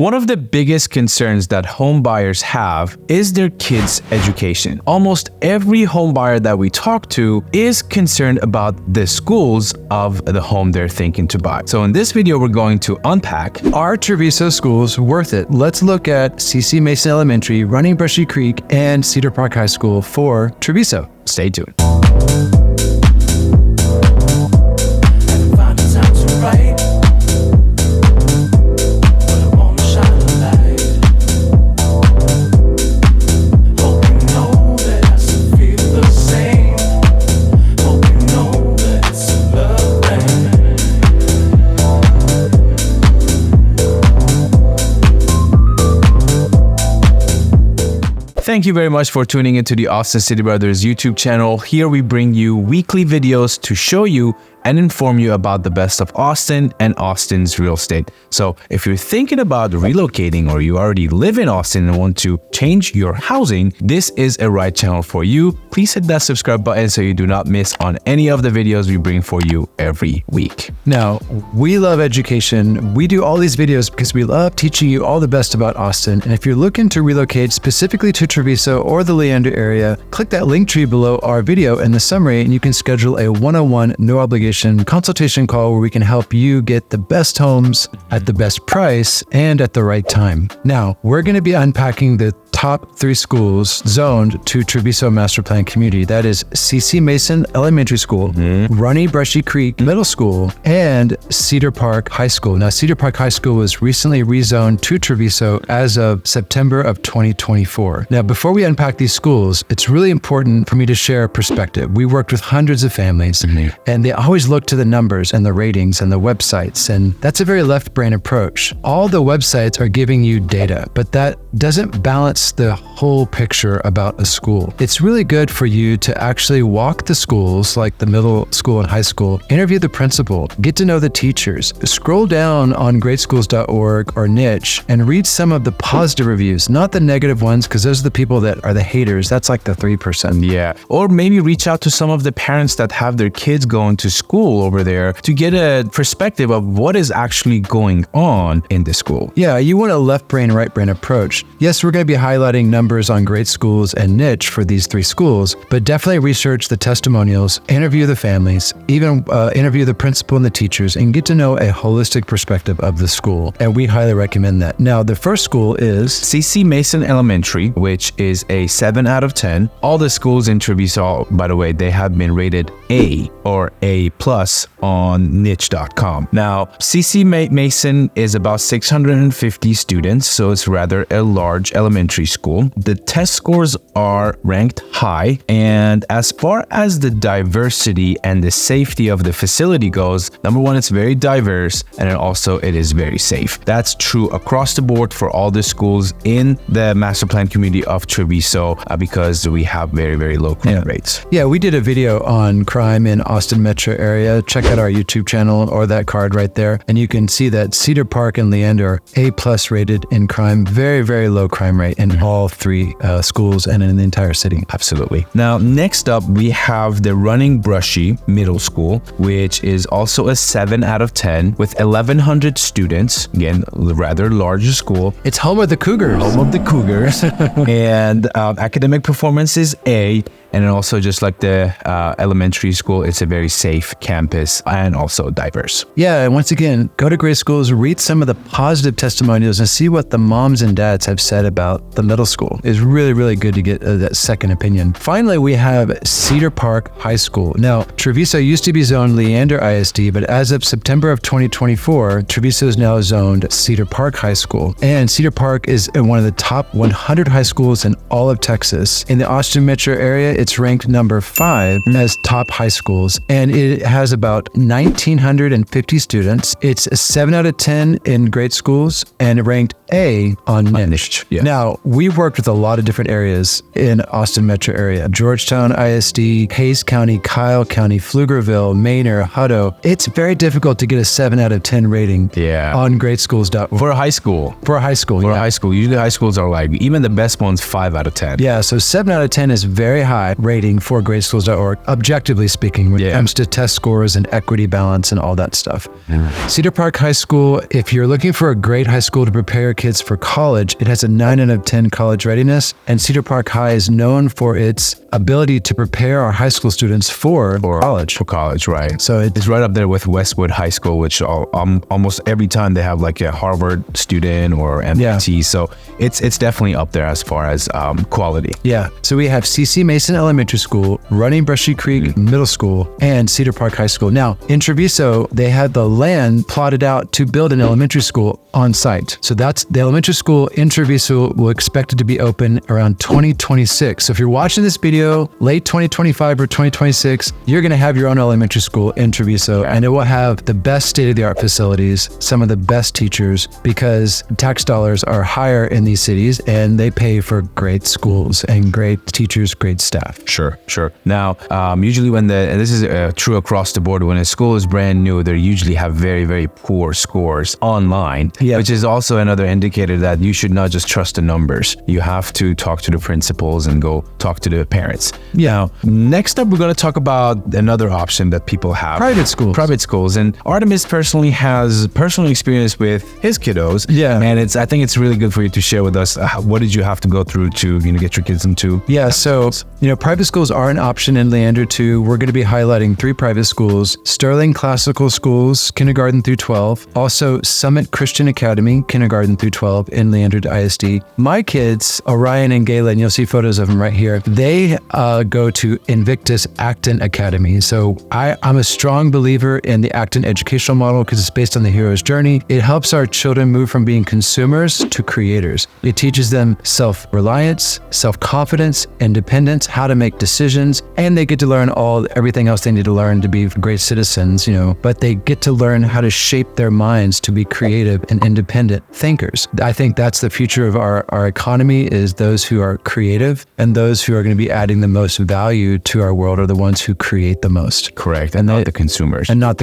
One of the biggest concerns that home buyers have is their kids' education. Almost every home buyer that we talk to is concerned about the schools of the home they're thinking to buy. So in this video, we're going to unpack, are Travisso schools worth it? Let's look at CC Mason Elementary, Running Brushy Creek, and Cedar Park High School for Travisso. Stay tuned. Thank you very much for tuning into the Austin City Brothers YouTube channel. Here we bring you weekly videos to show you and inform you about the best of Austin and Austin's real estate. So if you're thinking about relocating or you already live in Austin and want to change your housing, this is a right channel for you. Please hit that subscribe button so you do not miss on any of the videos we bring for you every week. Now, we love education. We do all these videos because we love teaching you all the best about Austin. And if you're looking to relocate specifically to Travisso or the Leander area, click that link tree below our video in the summary and you can schedule a one-on-one, no obligation consultation call where we can help you get the best homes at the best price and at the right time. Now, we're going to be unpacking the top 3 schools zoned to Travisso Master Plan Community. That is CC Mason Elementary School, Running Brushy Creek Middle School, and Cedar Park High School. Now, Cedar Park High School was recently rezoned to Travisso as of September of 2024. Now, before we unpack these schools, it's really important for me to share a perspective. We worked with hundreds of families, and they always look to the numbers and the ratings and the websites, and that's a very left brain approach. All the websites are giving you data, but that doesn't balance the whole picture about a school. It's really good for you to actually walk the schools, like the middle school and high school, interview the principal, get to know the teachers, scroll down on greatschools.org or niche and read some of the positive reviews, not the negative ones, because those are the people that are the haters. That's like the 3%. Yeah. Or maybe reach out to some of the parents that have their kids going to school over there to get a perspective of what is actually going on in the school. Yeah, you want a left brain, right brain approach. Yes, we're going to be highlighting numbers on Great Schools and Niche for these 3 schools, but definitely research the testimonials, interview the families, even interview the principal and the teachers, and get to know a holistic perspective of the school. And we highly recommend that. Now, the first school is CC Mason Elementary, which is a 7 out of 10. All the schools in Travisso, by the way, they have been rated A or A+ on niche.com. Now, CC Mason is about 650 students, so it's rather a large elementary school. The test scores are ranked high, and as far as the diversity and the safety of the facility goes, number one, it's very diverse, and it is very safe. That's true across the board for all the schools in the master plan community of Travisso because we have very, very low crime rates. Yeah, we did a video on crime in Austin metro area. Check out our YouTube channel or that card right there, and you can see that Cedar Park and Leander are A+ rated in crime. Very, very low crime rate in all 3 schools and in the entire city. Absolutely. Now, next up, we have the Running Brushy Middle School, which is also a 7 out of 10 with 1,100 students. Again, rather larger school. It's home of the Cougars. Home of the Cougars. And academic performance is A. And also, just like the elementary school, it's a very safe campus and also diverse. Yeah, and once again, go to Great Schools, read some of the positive testimonials and see what the moms and dads have said about the middle school. It's really, really good to get that second opinion. Finally, we have Cedar Park High School. Now, Travisso used to be zoned Leander ISD, but as of September of 2024, Travisso is now zoned Cedar Park High School. And Cedar Park is one of the top 100 high schools in all of Texas. In the Austin metro area, it's ranked number 5 as top high schools, and it has about 1,950 students. It's a 7 out of 10 in Great Schools and ranked A on Niche. Yeah. Now, we worked with a lot of different areas in Austin metro area. Georgetown ISD, Hayes County, Kyle County, Pflugerville, Manor, Hutto. It's very difficult to get a 7 out of 10 rating on greatschools.org. For a high school. For a high school, For a high school. Usually high schools are like, even the best ones, 5 out of 10. Yeah, so 7 out of 10 is very high. high rating for gradeschools.org, objectively speaking, when it comes to test scores and equity balance and all that stuff. Cedar Park High School, if you're looking for a great high school to prepare your kids for college, it has a 9 out of 10 college readiness. And Cedar Park High is known for its ability to prepare our high school students for college. For college, right. So it's right up there with Westwood High School, which almost every time they have like a Harvard student or MIT. So it's definitely up there as far as quality. Yeah. So we have C.C. Mason Elementary School, Running Brushy Creek Middle School, and Cedar Park High School. Now, in Travisso, they had the land plotted out to build an elementary school on site. So that's the elementary school in Travisso will expect it to be open around 2026. So if you're watching this video late 2025 or 2026, you're going to have your own elementary school in Travisso, and it will have the best state-of-the-art facilities, some of the best teachers, because tax dollars are higher in these cities and they pay for great schools and great teachers, great staff. Sure. Now, usually and this is true across the board, when a school is brand new, they usually have very, very poor scores online, which is also another indicator that you should not just trust the numbers. You have to talk to the principals and go talk to the parents. Now, next up, we're going to talk about another option that people have. Private schools. And Artemis personally has personal experience with his kiddos. And I think it's really good for you to share with us what did you have to go through to get your kids into. So private schools are an option in Leander too. We're going to be highlighting 3 private schools: Sterling Classical Schools, kindergarten through 12. Also Summit Christian Academy, kindergarten through 12 in Leander ISD. My kids, Orion and Galen, you'll see photos of them right here. They go to Invictus Acton Academy. So I'm a strong believer in the Acton educational model because it's based on the hero's journey. It helps our children move from being consumers to creators. It teaches them self-reliance, self-confidence, independence, how to make decisions, and they get to learn everything else they need to learn to be great citizens, but they get to learn how to shape their minds to be creative and independent thinkers. I think that's the future of our economy, is those who are creative, and those who are going to be adding the most value to our world are the ones who create the most. Correct. And not the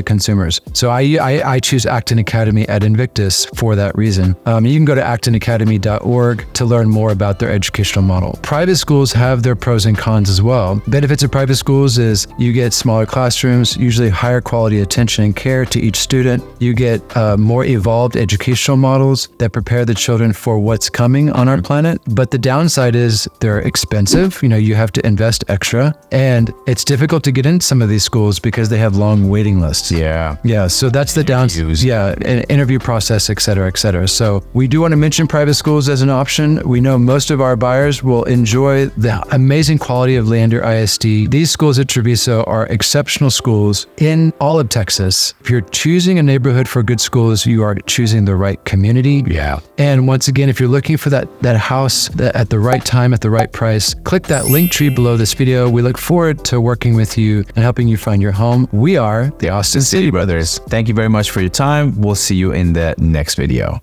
consumers. So I choose Acton Academy at Invictus for that reason. You can go to actonacademy.org to learn more about their educational model. Private schools have their pros and cons as well. Benefits of private schools is you get smaller classrooms, usually higher quality attention and care to each student. You get more evolved educational models that prepare the children for what's coming on our planet. But the downside is they're expensive. You have to invest extra, and it's difficult to get into some of these schools because they have long waiting lists. So that's the downside. An interview process, et cetera. So we do want to mention private schools as an option. We know most of our buyers will enjoy the amazing quality of Leander ISD. These schools at Travisso are exceptional schools in all of Texas. If you're choosing a neighborhood for good schools, you are choosing the right community. And once again, if you're looking for that house at the right time, at the right price, click that link tree below this video. We look forward to working with you and helping you find your home. We are the Austin City Brothers. Thank you very much for your time. We'll see you in the next video.